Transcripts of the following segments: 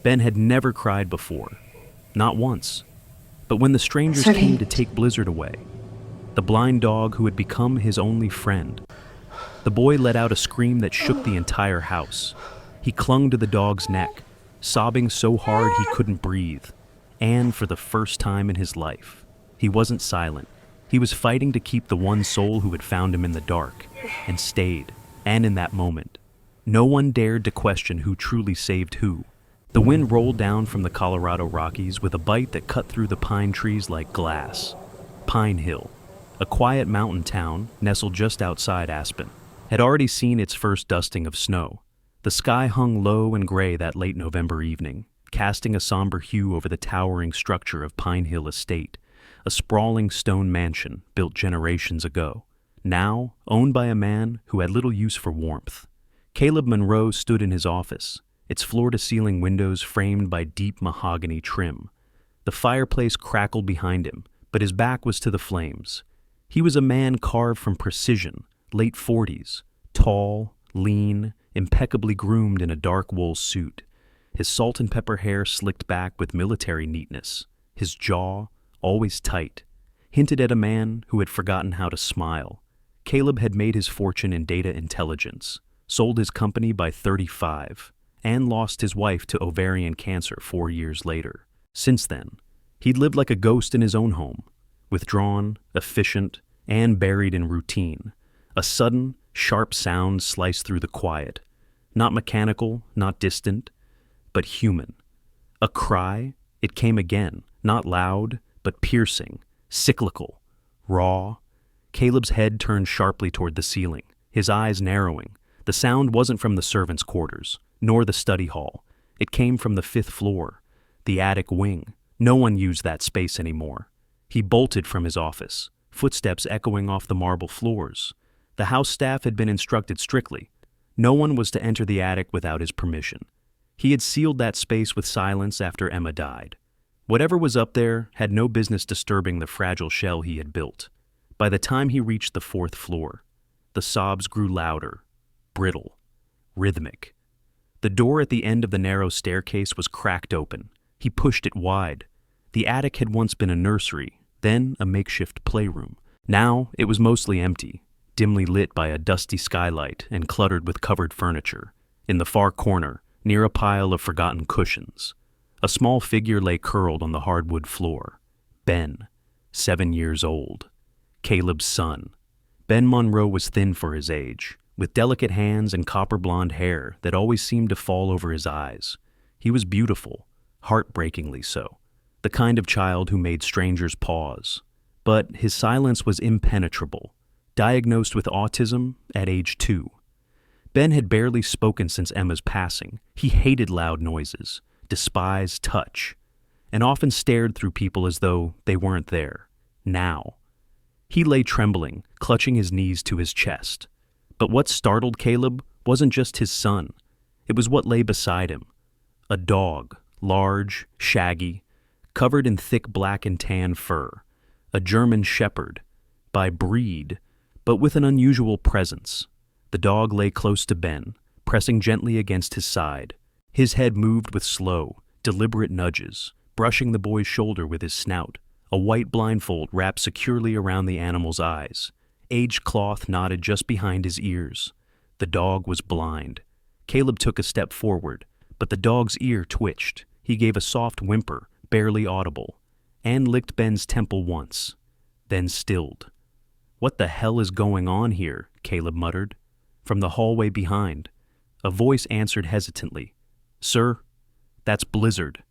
Ben had never cried before. Not once. But when the strangers came to take Blizzard away, the blind dog who had become his only friend, the boy let out a scream that shook the entire house. He clung to the dog's neck, sobbing so hard he couldn't breathe. And for the first time in his life, he wasn't silent. He was fighting to keep the one soul who had found him in the dark, and stayed. And in that moment, no one dared to question who truly saved who. The wind rolled down from the Colorado Rockies with a bite that cut through the pine trees like glass. Pinehill, a quiet mountain town nestled just outside Aspen, had already seen its first dusting of snow. The sky hung low and gray that late November evening, casting a somber hue over the towering structure of Pinehill Estate, a sprawling stone mansion built generations ago, now owned by a man who had little use for warmth. Caleb Monroe stood in his office, its floor-to-ceiling windows framed by deep mahogany trim. The fireplace crackled behind him, but his back was to the flames. He was a man carved from precision, late 40s, tall, lean, impeccably groomed in a dark wool suit. His salt and pepper hair slicked back with military neatness. His jaw, always tight, hinted at a man who had forgotten how to smile. Caleb had made his fortune in data intelligence, sold his company by 35, and lost his wife to ovarian cancer 4 years later. Since then, he'd lived like a ghost in his own home, withdrawn, efficient, and buried in routine. A sudden, sharp sound sliced through the quiet. Not mechanical, not distant, but human. A cry, it came again, not loud, but piercing, cyclical, raw. Caleb's head turned sharply toward the ceiling, his eyes narrowing. The sound wasn't from the servants' quarters, nor the study hall. It came from the 5th floor, the attic wing. No one used that space anymore. He bolted from his office, footsteps echoing off the marble floors. The house staff had been instructed strictly. No one was to enter the attic without his permission. He had sealed that space with silence after Emma died. Whatever was up there had no business disturbing the fragile shell he had built. By the time he reached the 4th floor, the sobs grew louder, brittle, rhythmic. The door at the end of the narrow staircase was cracked open. He pushed it wide. The attic had once been a nursery, then a makeshift playroom. Now it was mostly empty, dimly lit by a dusty skylight and cluttered with covered furniture. In the far corner, near a pile of forgotten cushions, a small figure lay curled on the hardwood floor. Ben, 7 years old. Caleb's son. Ben Monroe was thin for his age, with delicate hands and copper-blonde hair that always seemed to fall over his eyes. He was beautiful, heartbreakingly so, the kind of child who made strangers pause. But his silence was impenetrable, diagnosed with autism at age 2. Ben had barely spoken since Emma's passing. He hated loud noises, despised touch, and often stared through people as though they weren't there. Now, he lay trembling, clutching his knees to his chest. But what startled Caleb wasn't just his son. It was what lay beside him. A dog, large, shaggy, covered in thick black and tan fur. A German shepherd, by breed, but with an unusual presence. The dog lay close to Ben, pressing gently against his side. His head moved with slow, deliberate nudges, brushing the boy's shoulder with his snout. A white blindfold wrapped securely around the animal's eyes. Aged cloth knotted just behind his ears. The dog was blind. Caleb took a step forward, but the dog's ear twitched. He gave a soft whimper, barely audible, and licked Ben's temple once, then stilled. "What the hell is going on here?" Caleb muttered. From the hallway behind, a voice answered hesitantly. "Sir, that's Blizzard."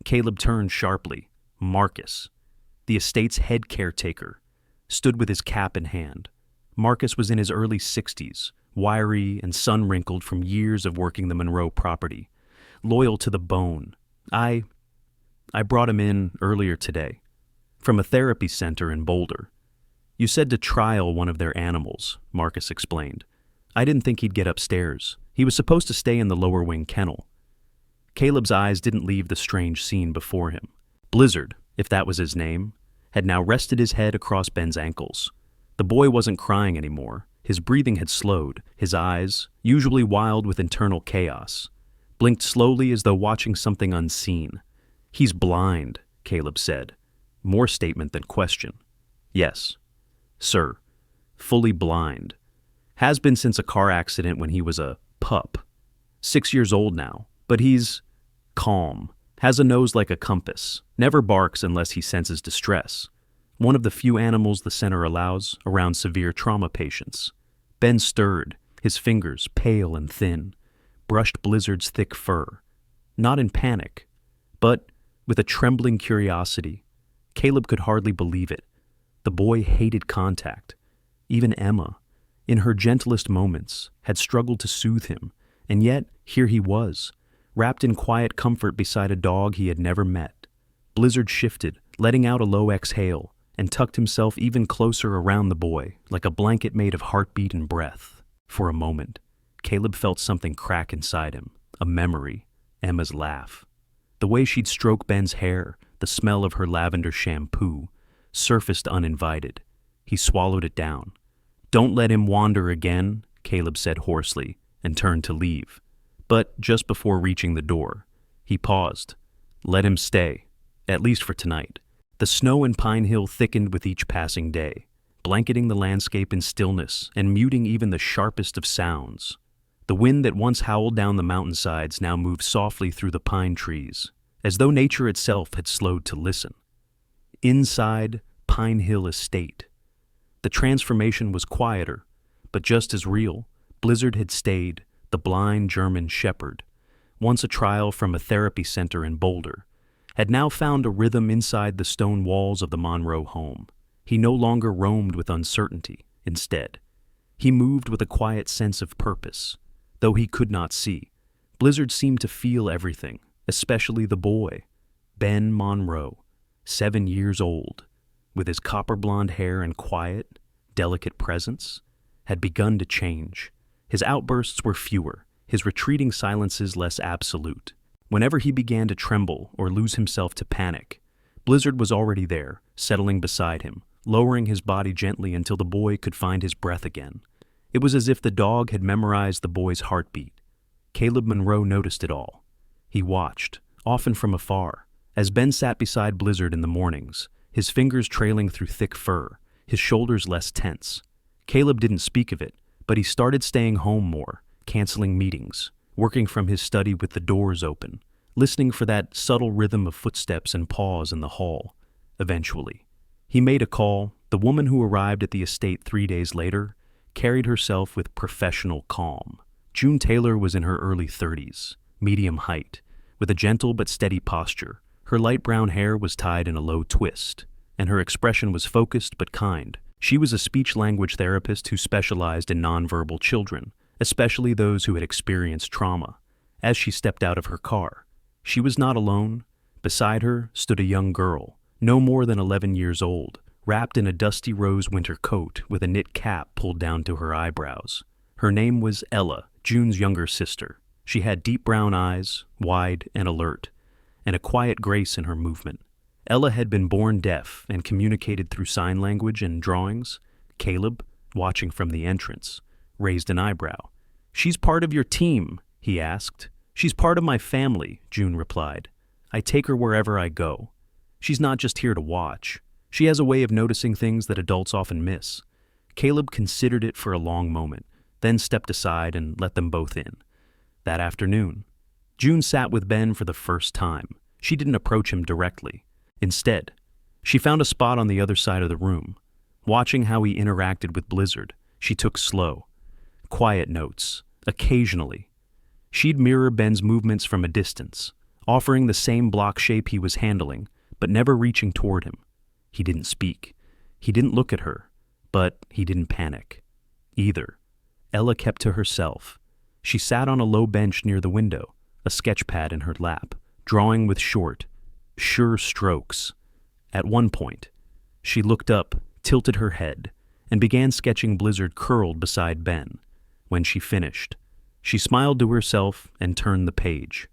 Caleb turned sharply. Marcus, the estate's head caretaker, stood with his cap in hand. Marcus was in his early 60s, wiry and sun-wrinkled from years of working the Monroe property, loyal to the bone. I brought him in earlier today, from a therapy center in Boulder. You said to trial one of their animals, Marcus explained. I didn't think he'd get upstairs. He was supposed to stay in the lower wing kennel. Caleb's eyes didn't leave the strange scene before him. Blizzard, if that was his name, had now rested his head across Ben's ankles. The boy wasn't crying anymore. His breathing had slowed, his eyes, usually wild with internal chaos, blinked slowly as though watching something unseen. "He's blind," Caleb said. More statement than question. "Yes, sir. Fully blind. Has been since a car accident when he was a pup. 6 years old now, but he's calm. Has a nose like a compass. Never barks unless he senses distress. One of the few animals the center allows around severe trauma patients." Ben stirred, his fingers pale and thin, brushed Blizzard's thick fur. Not in panic, but with a trembling curiosity. Caleb could hardly believe it. The boy hated contact. Even Emma, in her gentlest moments, had struggled to soothe him, and yet here he was, wrapped in quiet comfort beside a dog he had never met. Blizzard shifted, letting out a low exhale, and tucked himself even closer around the boy, like a blanket made of heartbeat and breath. For a moment, Caleb felt something crack inside him, a memory, Emma's laugh. The way she'd stroke Ben's hair, the smell of her lavender shampoo, surfaced uninvited. He swallowed it down. "Don't let him wander again," Caleb said hoarsely, and turned to leave. But just before reaching the door, he paused. Let him stay, at least for tonight. The snow in Pinehill thickened with each passing day, blanketing the landscape in stillness and muting even the sharpest of sounds. The wind that once howled down the mountainsides now moved softly through the pine trees, as though nature itself had slowed to listen. Inside Pinehill Estate, the transformation was quieter, but just as real. Blizzard had stayed, the blind German shepherd, once a trial from a therapy center in Boulder, had now found a rhythm inside the stone walls of the Monroe home. He no longer roamed with uncertainty. Instead, he moved with a quiet sense of purpose. Though he could not see, Blizzard seemed to feel everything, especially the boy, Ben Monroe, 7 years old, with his copper blonde hair and quiet, delicate presence, had begun to change. His outbursts were fewer, his retreating silences less absolute. Whenever he began to tremble or lose himself to panic, Blizzard was already there, settling beside him, lowering his body gently until the boy could find his breath again. It was as if the dog had memorized the boy's heartbeat. Caleb Monroe noticed it all. He watched, often from afar, as Ben sat beside Blizzard in the mornings, his fingers trailing through thick fur, his shoulders less tense. Caleb didn't speak of it, but he started staying home more, canceling meetings, working from his study with the doors open, listening for that subtle rhythm of footsteps and paws in the hall. Eventually, he made a call. The woman who arrived at the estate 3 days later carried herself with professional calm. June Taylor was in her early 30s, medium height, with a gentle but steady posture. Her light brown hair was tied in a low twist, and her expression was focused but kind. She was a speech-language therapist who specialized in nonverbal children, especially those who had experienced trauma. As she stepped out of her car, she was not alone. Beside her stood a young girl, no more than 11 years old, wrapped in a dusty rose winter coat with a knit cap pulled down to her eyebrows. Her name was Ella, June's younger sister. She had deep brown eyes, wide and alert, and a quiet grace in her movement. Ella had been born deaf and communicated through sign language and drawings. Caleb, watching from the entrance, raised an eyebrow. "She's part of your team?" he asked. "She's part of my family," June replied. "I take her wherever I go. She's not just here to watch. She has a way of noticing things that adults often miss." Caleb considered it for a long moment, then stepped aside and let them both in. That afternoon, June sat with Ben for the first time. She didn't approach him directly. Instead, she found a spot on the other side of the room. Watching how he interacted with Blizzard, she took slow, quiet notes. Occasionally, she'd mirror Ben's movements from a distance, offering the same block shape he was handling, but never reaching toward him. He didn't speak. He didn't look at her, but he didn't panic either. Ella kept to herself. She sat on a low bench near the window, a sketch pad in her lap, drawing with short, sure strokes. At one point, she looked up, tilted her head, and began sketching Blizzard curled beside Ben. When she finished, she smiled to herself and turned the page.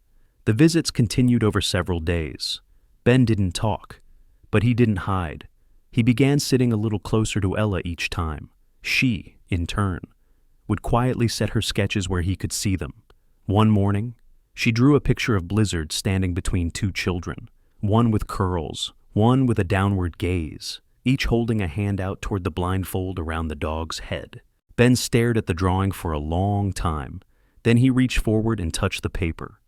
The visits continued over several days. Ben didn't talk, but he didn't hide. He began sitting a little closer to Ella each time. She, in turn, would quietly set her sketches where he could see them. One morning, She drew a picture of Blizzard standing between two children, one with curls, one with a downward gaze, each holding a hand out toward the blindfold around the dog's head. Ben stared at the drawing for a long time. Then he reached forward and touched the paper.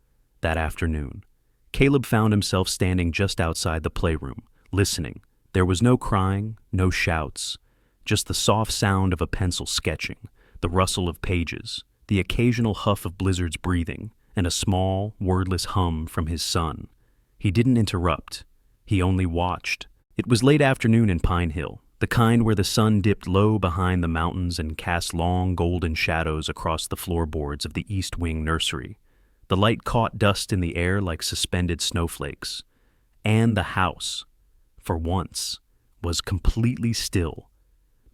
That afternoon, Caleb found himself standing just outside the playroom, listening. There was no crying, no shouts, just the soft sound of a pencil sketching, the rustle of pages, the occasional huff of Blizzard's breathing, and a small, wordless hum from his son. He didn't interrupt. He only watched. It was late afternoon in Pinehill, the kind where the sun dipped low behind the mountains and cast long golden shadows across the floorboards of the East Wing nursery. The light caught dust in the air like suspended snowflakes. And the house, for once, was completely still.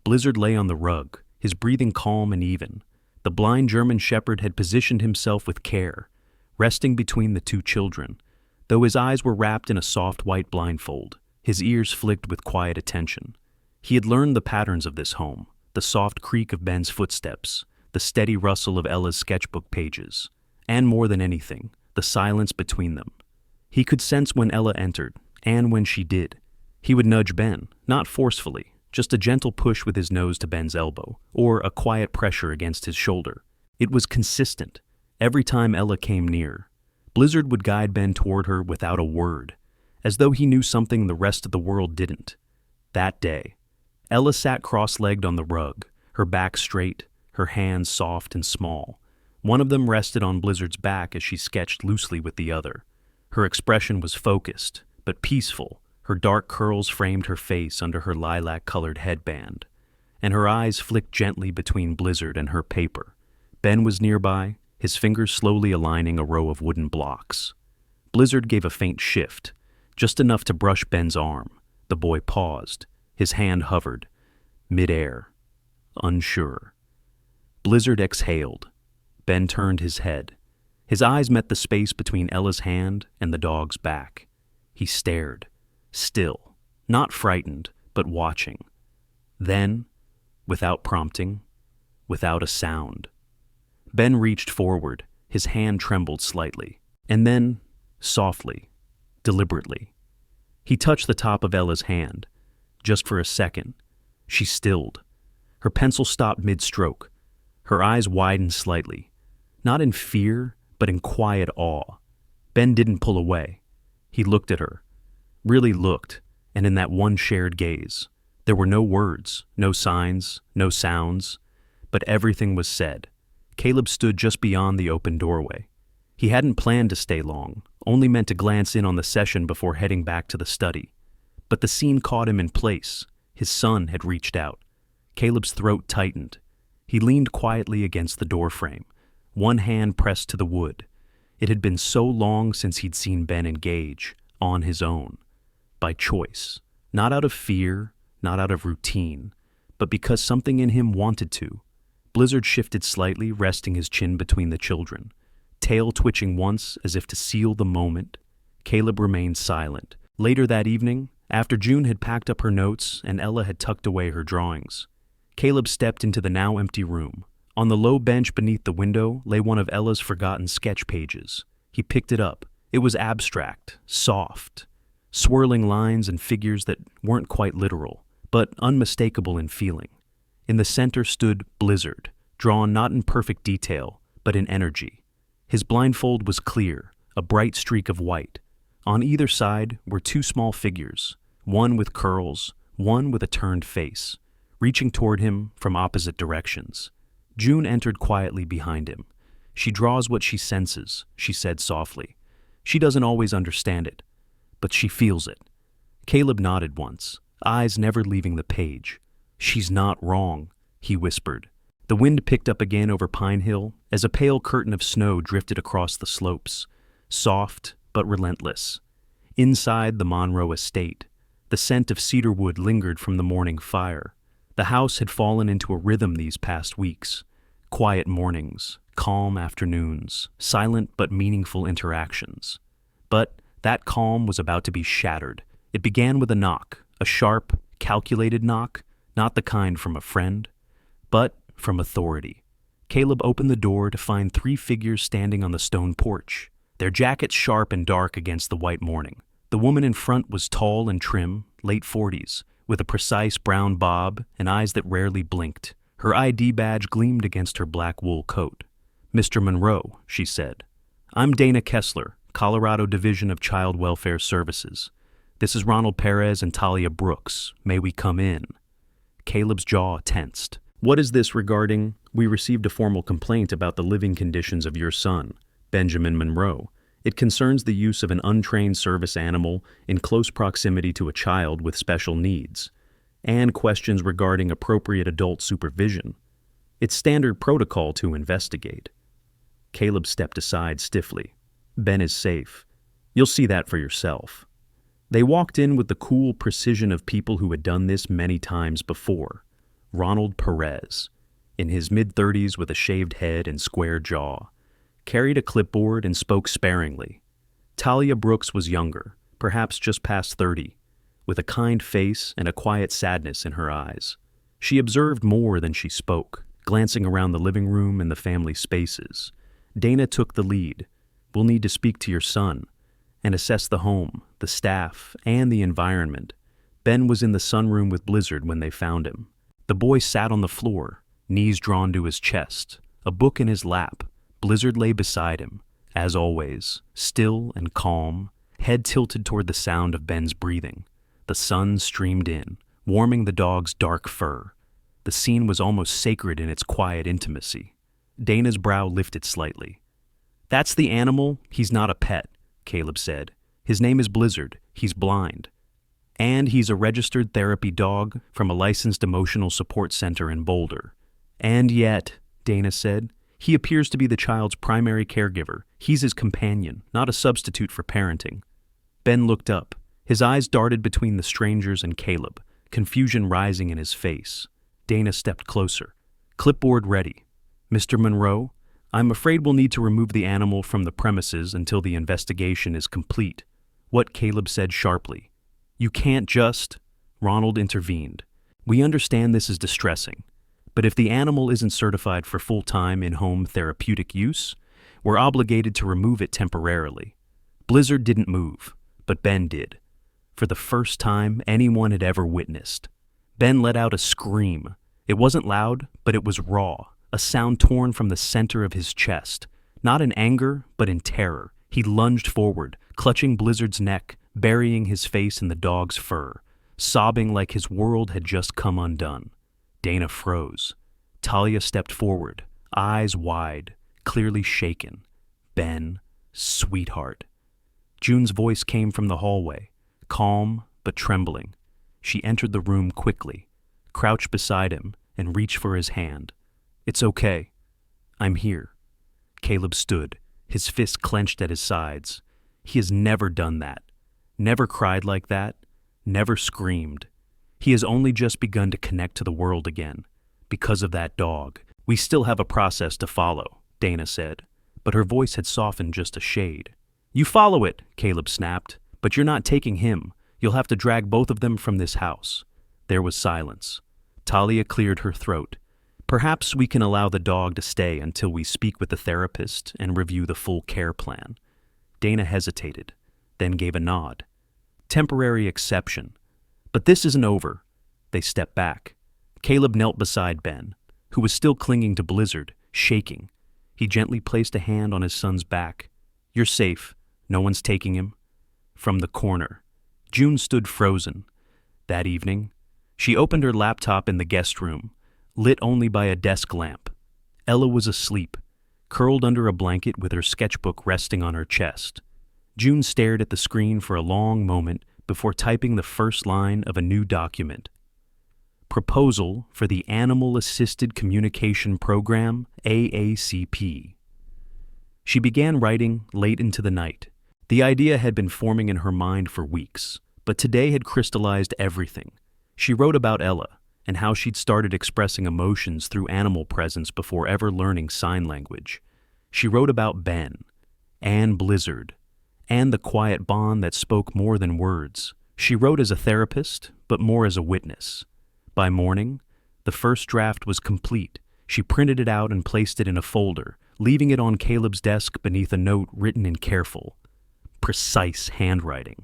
Blizzard lay on the rug, his breathing calm and even. The blind German shepherd had positioned himself with care, resting between the two children, though his eyes were wrapped in a soft white blindfold, his ears flicked with quiet attention. He had learned the patterns of this home, the soft creak of Ben's footsteps, the steady rustle of Ella's sketchbook pages, and more than anything, the silence between them. He could sense when Ella entered, and when she did. He would nudge Ben, not forcefully, just a gentle push with his nose to Ben's elbow, or a quiet pressure against his shoulder. It was consistent. Every time Ella came near, Blizzard would guide Ben toward her without a word, as though he knew something the rest of the world didn't. That day, Ella sat cross-legged on the rug, her back straight, her hands soft and small. One of them rested on Blizzard's back as she sketched loosely with the other. Her expression was focused, but peaceful. Her dark curls framed her face under her lilac-colored headband, and her eyes flicked gently between Blizzard and her paper. Ben was nearby, his fingers slowly aligning a row of wooden blocks. Blizzard gave a faint shift, just enough to brush Ben's arm. The boy paused. His hand hovered, mid-air, unsure. Blizzard exhaled. Ben turned his head. His eyes met the space between Ella's hand and the dog's back. He stared, still, not frightened, but watching. Then, without prompting, without a sound, Ben reached forward. His hand trembled slightly, and then, softly, deliberately, he touched the top of Ella's hand. Just for a second, she stilled. Her pencil stopped mid-stroke. Her eyes widened slightly, not in fear, but in quiet awe. Ben didn't pull away. He looked at her, really looked, and in that one shared gaze, there were no words, no signs, no sounds, but everything was said. Caleb stood just beyond the open doorway. He hadn't planned to stay long, only meant to glance in on the session before heading back to the study. But the scene caught him in place. His son had reached out. Caleb's throat tightened. He leaned quietly against the doorframe, one hand pressed to the wood. It had been so long since he'd seen Ben engage, on his own, by choice, not out of fear, not out of routine, but because something in him wanted to. Blizzard shifted slightly, resting his chin between the children, tail twitching once as if to seal the moment. Caleb remained silent. Later that evening, after June had packed up her notes and Ella had tucked away her drawings, Caleb stepped into the now empty room. On the low bench beneath the window lay one of Ella's forgotten sketch pages. He picked it up. It was abstract, soft, swirling lines and figures that weren't quite literal, but unmistakable in feeling. In the center stood Blizzard, drawn not in perfect detail, but in energy. His blindfold was clear, a bright streak of white. On either side were two small figures, one with curls, one with a turned face, reaching toward him from opposite directions. June entered quietly behind him. "She draws what she senses," she said softly. "She doesn't always understand it, but she feels it." Caleb nodded once, eyes never leaving the page. "She's not wrong," he whispered. The wind picked up again over Pinehill as a pale curtain of snow drifted across the slopes, soft but relentless. Inside the Monroe estate, the scent of cedar wood lingered from the morning fire. The house had fallen into a rhythm these past weeks. Quiet mornings, calm afternoons, silent but meaningful interactions. But that calm was about to be shattered. It began with a knock, a sharp, calculated knock, not the kind from a friend, but from authority. Caleb opened the door to find three figures standing on the stone porch. their jackets sharp and dark against the white morning. The woman in front was tall and trim, late 40s, with a precise brown bob and eyes that rarely blinked. Her ID badge gleamed against her black wool coat. "Mr. Monroe," she said. "I'm Dana Kessler, Colorado Division of Child Welfare Services. This is Ronald Perez and Talia Brooks. May we come in?" Caleb's jaw tensed. "What is this regarding? We received a formal complaint about the living conditions of your son, Benjamin Monroe. It concerns the use of an untrained service animal in close proximity to a child with special needs, and questions regarding appropriate adult supervision. It's standard protocol to investigate." Caleb stepped aside stiffly. "Ben is safe. You'll see that for yourself." They walked in with the cool precision of people who had done this many times before. Ronald Perez, in his mid-30s with a shaved head and square jaw, carried a clipboard and spoke sparingly. Talia Brooks was younger, perhaps just past 30, with a kind face and a quiet sadness in her eyes. She observed more than she spoke, glancing around the living room and the family spaces. Dana took the lead. "We'll need to speak to your son and assess the home, the staff, and the environment." Ben was in the sunroom with Blizzard when they found him. The boy sat on the floor, knees drawn to his chest, a book in his lap. Blizzard lay beside him, as always, still and calm, head tilted toward the sound of Ben's breathing. The sun streamed in, warming the dog's dark fur. The scene was almost sacred in its quiet intimacy. Dana's brow lifted slightly. "That's the animal. He's not a pet," Caleb said. "His name is Blizzard. He's blind. And he's a registered therapy dog from a licensed emotional support center in Boulder. And yet," Dana said, "he appears to be the child's primary caregiver. He's his companion, not a substitute for parenting." Ben looked up. His eyes darted between the strangers and Caleb, confusion rising in his face. Dana stepped closer. "Clipboard ready. Mr. Monroe, I'm afraid we'll need to remove the animal from the premises until the investigation is complete." What Caleb said sharply. "You can't just—" Ronald intervened. "We understand this is distressing, but if the animal isn't certified for full-time in-home therapeutic use, we're obligated to remove it temporarily." Blizzard didn't move, but Ben did. For the first time anyone had ever witnessed. Ben let out a scream. It wasn't loud, but it was raw, a sound torn from the center of his chest. Not in anger, but in terror. He lunged forward, clutching Blizzard's neck, burying his face in the dog's fur, sobbing like his world had just come undone. Dana froze. Talia stepped forward, eyes wide, clearly shaken. "Ben, sweetheart." June's voice came from the hallway, calm but trembling. She entered the room quickly, crouched beside him, and reached for his hand. "It's okay. I'm here." Caleb stood, his fists clenched at his sides. He has never done that. Never cried like that. Never screamed. He has only just begun to connect to the world again. Because of that dog. "We still have a process to follow," Dana said, but her voice had softened just a shade. "You follow it," Caleb snapped, "but you're not taking him. You'll have to drag both of them from this house." There was silence. Talia cleared her throat. "Perhaps we can allow the dog to stay until we speak with the therapist and review the full care plan." Dana hesitated, then gave a nod. "Temporary exception. But this isn't over." They stepped back. Caleb knelt beside Ben, who was still clinging to Blizzard, shaking. He gently placed a hand on his son's back. "You're safe. No one's taking him." From the corner, June stood frozen. That evening, she opened her laptop in the guest room, lit only by a desk lamp. Ella was asleep, curled under a blanket with her sketchbook resting on her chest. June stared at the screen for a long moment before typing the first line of a new document. Proposal for the Animal Assisted Communication Program, AACP. She began writing late into the night. The idea had been forming in her mind for weeks, but today had crystallized everything. She wrote about Ella and how she'd started expressing emotions through animal presence before ever learning sign language. She wrote about Ben, and Blizzard, and the quiet bond that spoke more than words. She wrote as a therapist, but more as a witness. By morning, the first draft was complete. She printed it out and placed it in a folder, leaving it on Caleb's desk beneath a note written in careful, precise handwriting.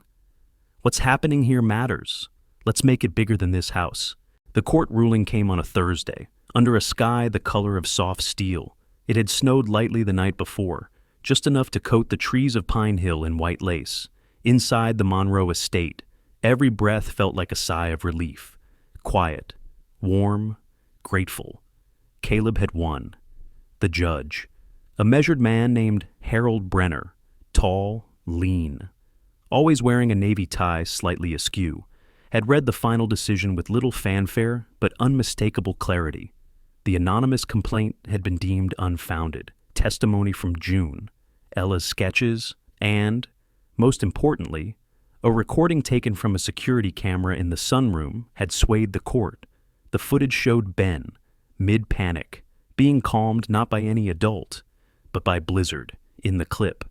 What's happening here matters. Let's make it bigger than this house. The court ruling came on a Thursday, under a sky the color of soft steel. It had snowed lightly the night before, just enough to coat the trees of Pinehill in white lace. Inside the Monroe estate, every breath felt like a sigh of relief. Quiet, warm, grateful. Caleb had won. The judge, a measured man named Harold Brenner, tall, lean, always wearing a navy tie slightly askew, had read the final decision with little fanfare but unmistakable clarity. The anonymous complaint had been deemed unfounded. Testimony from June, Ella's sketches, and, most importantly, a recording taken from a security camera in the sunroom had swayed the court. The footage showed Ben, mid-panic, being calmed not by any adult, but by Blizzard, in the clip.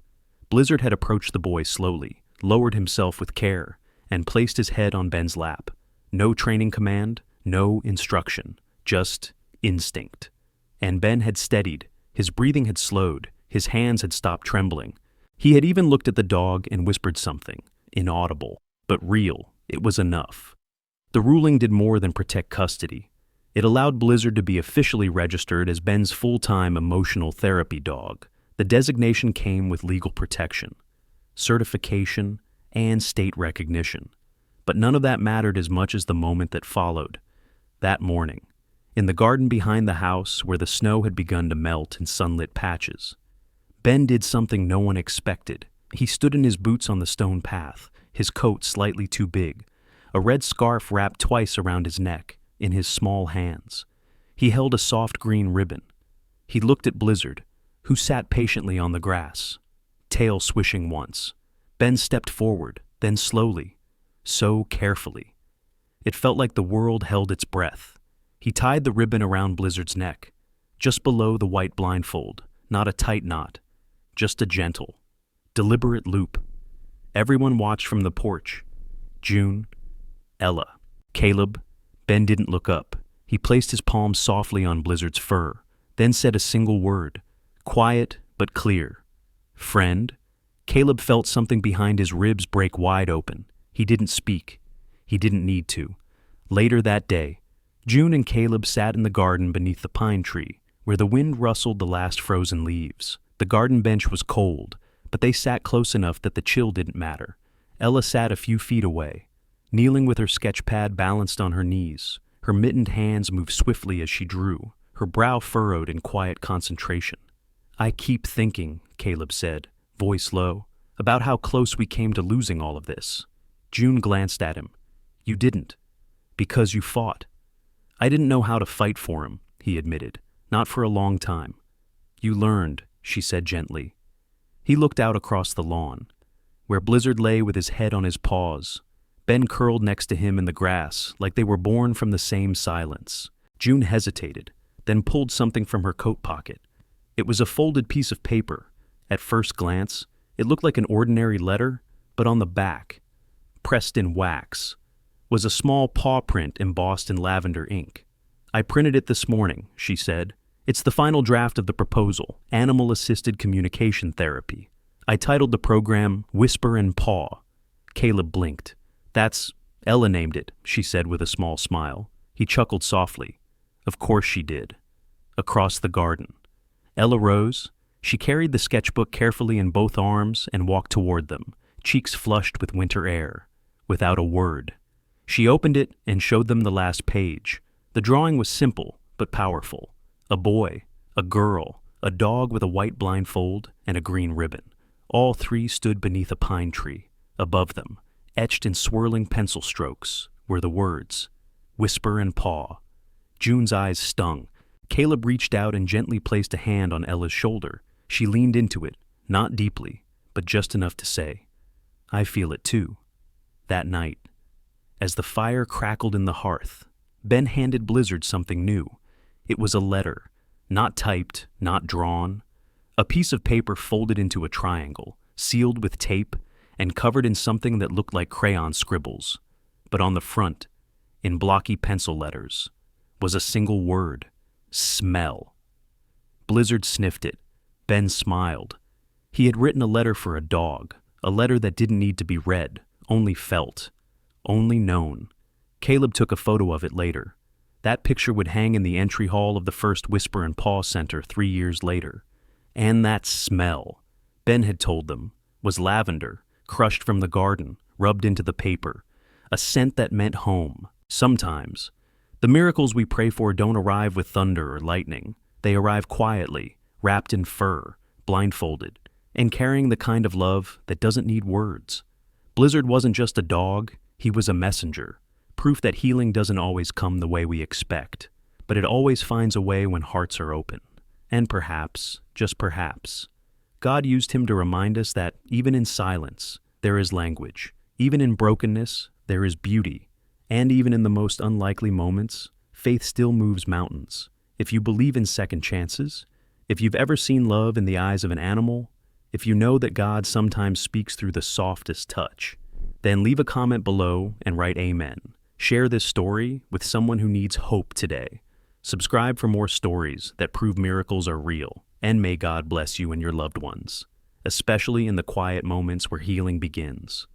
Blizzard had approached the boy slowly, lowered himself with care, and placed his head on Ben's lap. No training command, no instruction, just instinct. And Ben had steadied, his breathing had slowed, his hands had stopped trembling. He had even looked at the dog and whispered something, inaudible, but real. It was enough. The ruling did more than protect custody. It allowed Blizzard to be officially registered as Ben's full-time emotional therapy dog. The designation came with legal protection, certification, and state recognition. But none of that mattered as much as the moment that followed. That morning, in the garden behind the house where the snow had begun to melt in sunlit patches, Ben did something no one expected. He stood in his boots on the stone path, his coat slightly too big, a red scarf wrapped twice around his neck, in his small hands. He held a soft green ribbon. He looked at Blizzard, who sat patiently on the grass, tail swishing once. Ben stepped forward, then slowly, so carefully. It felt like the world held its breath. He tied the ribbon around Blizzard's neck, just below the white blindfold, not a tight knot, just a gentle, deliberate loop. Everyone watched from the porch. June, Ella, Caleb. Ben didn't look up. He placed his palm softly on Blizzard's fur, then said a single word, quiet but clear. Friend. Caleb felt something behind his ribs break wide open. He didn't speak. He didn't need to. Later that day, June and Caleb sat in the garden beneath the pine tree, where the wind rustled the last frozen leaves. The garden bench was cold, but they sat close enough that the chill didn't matter. Ella sat a few feet away, kneeling with her sketch pad balanced on her knees. Her mittened hands moved swiftly as she drew, her brow furrowed in quiet concentration. I keep thinking, Caleb said, voice low, about how close we came to losing all of this. June glanced at him. You didn't. Because you fought. I didn't know how to fight for him, he admitted. Not for a long time. You learned, she said gently. He looked out across the lawn, where Blizzard lay with his head on his paws. Ben curled next to him in the grass, like they were born from the same silence. June hesitated, then pulled something from her coat pocket. It was a folded piece of paper. At first glance, it looked like an ordinary letter, but on the back, pressed in wax, was a small paw print embossed in lavender ink. I printed it this morning, she said. It's the final draft of the proposal, Animal-Assisted Communication Therapy. I titled the program Whisper and Paw. Caleb blinked. That's Ella named it, she said with a small smile. He chuckled softly. Of course she did. Across the garden. Ella rose. She carried the sketchbook carefully in both arms and walked toward them, cheeks flushed with winter air, without a word. She opened it and showed them the last page. The drawing was simple but powerful. A boy, a girl, a dog with a white blindfold, and a green ribbon. All three stood beneath a pine tree. Above them, etched in swirling pencil strokes, were the words, Whisper and Paw. June's eyes stung. Caleb reached out and gently placed a hand on Ella's shoulder. She leaned into it, not deeply, but just enough to say, I feel it too. That night, as the fire crackled in the hearth, Ben handed Blizzard something new. It was a letter, not typed, not drawn. A piece of paper folded into a triangle, sealed with tape, and covered in something that looked like crayon scribbles. But on the front, in blocky pencil letters, was a single word, Smell. Blizzard sniffed it. Ben smiled. He had written a letter for a dog, a letter that didn't need to be read, only felt, only known. Caleb took a photo of it later. That picture would hang in the entry hall of the first Whisper and Paw Center 3 years later. And that smell, Ben had told them, was lavender, crushed from the garden, rubbed into the paper, a scent that meant home. Sometimes, the miracles we pray for don't arrive with thunder or lightning. They arrive quietly, wrapped in fur, blindfolded, and carrying the kind of love that doesn't need words. Blizzard wasn't just a dog, he was a messenger. Proof that healing doesn't always come the way we expect, but it always finds a way when hearts are open. And perhaps, just perhaps, God used him to remind us that even in silence, there is language. Even in brokenness, there is beauty. And even in the most unlikely moments, faith still moves mountains. If you believe in second chances, if you've ever seen love in the eyes of an animal, if you know that God sometimes speaks through the softest touch, then leave a comment below and write amen. Share this story with someone who needs hope today. Subscribe for more stories that prove miracles are real, and may God bless you and your loved ones, especially in the quiet moments where healing begins.